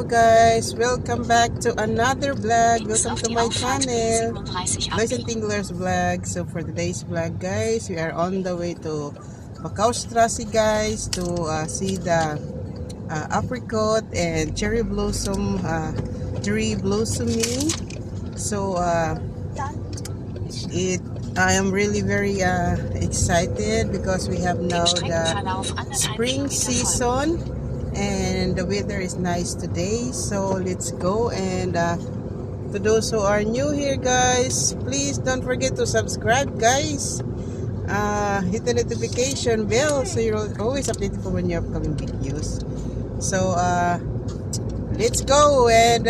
guys, welcome back to another vlog. Welcome to my channel, Boys and Tinglers vlog. So for today's vlog guys, we are on the way to Bakausstrasse guys to see the apricot and cherry blossom tree blossoming. So I am really very excited because we have now the spring season and the weather is nice today. So let's go. And to those who are new here guys, please don't forget to subscribe guys. Hit the notification bell so you're always updated for when your upcoming videos. So let's go, and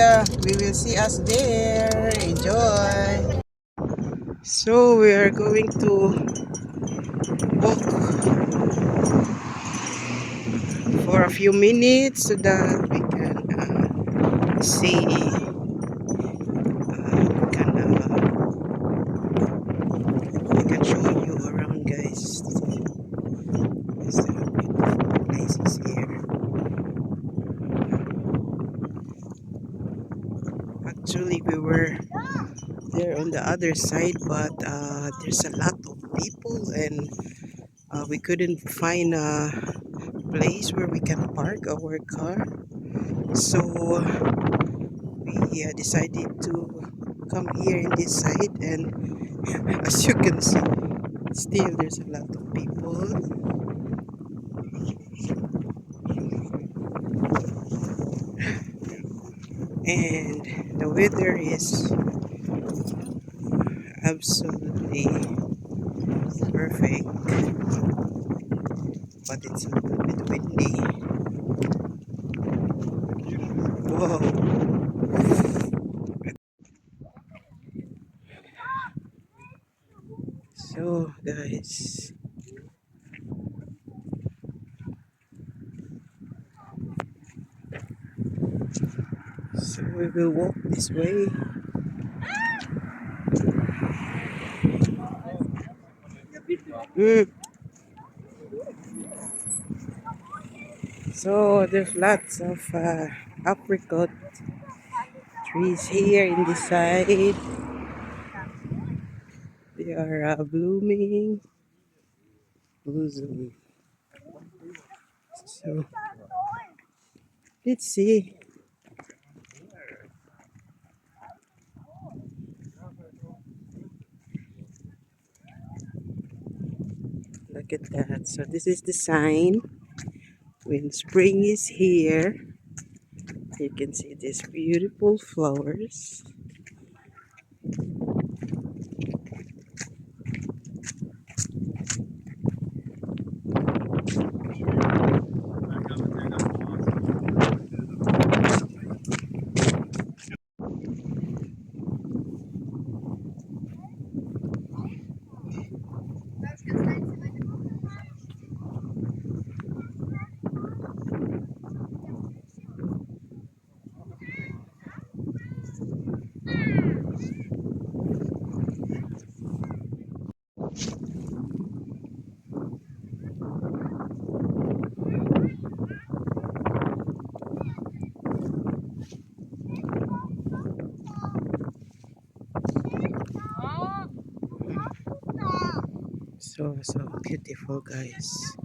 we will see us there. Enjoy. So we are going to walk for a few minutes so that we can see we can show you around guys. There's beautiful places here. Actually we were there on the other side, but there's a lot of people and we couldn't find a place where we can park our car. So we decided to come here in this side, and as you can see, still there's a lot of people. And the weather is absolutely perfect, but it's a little bit windy. Whoa. So guys, so we will walk this way. So there's lots of apricot trees here in this side. They are blooming. Blossom. So let's see. Look at that. So this is the sign. When spring is here, you can see these beautiful flowers. So beautiful guys.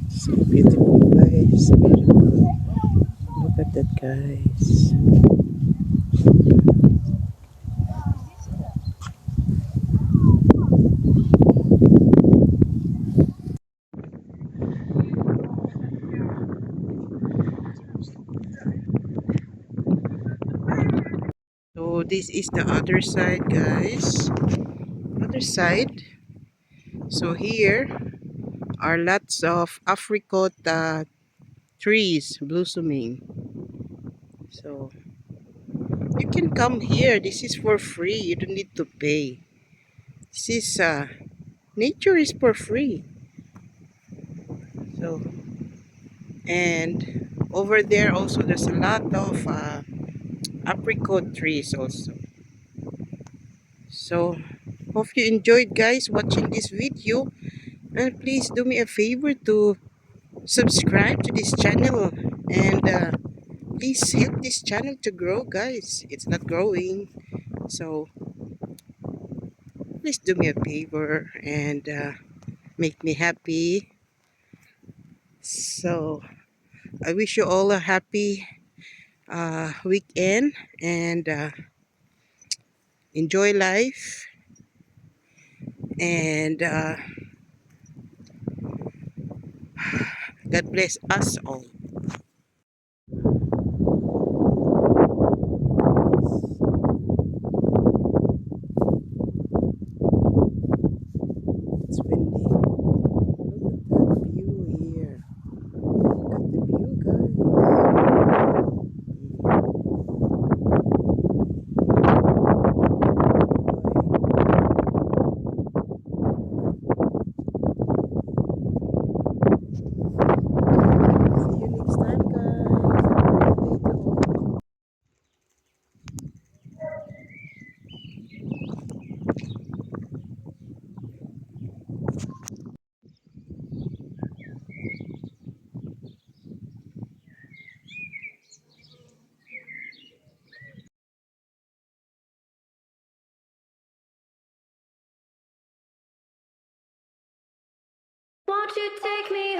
So beautiful guys. Beautiful. Look at that guys. So this is the other side, guys. Other side. So here are lots of apricot trees blossoming. So you can come here. This is for free. You don't need to pay. This is nature is for free. So and over there also there's a lot of apricot trees also. So hope you enjoyed, guys, watching this video, and please do me a favor to subscribe to this channel, and please help this channel to grow, guys. It's not growing, so please do me a favor and make me happy. So I wish you all a happy weekend, and enjoy life, and God bless us all. It's windy. Look at that view here. Look at the view, guys. See you next time, guys. Potato. Won't you take me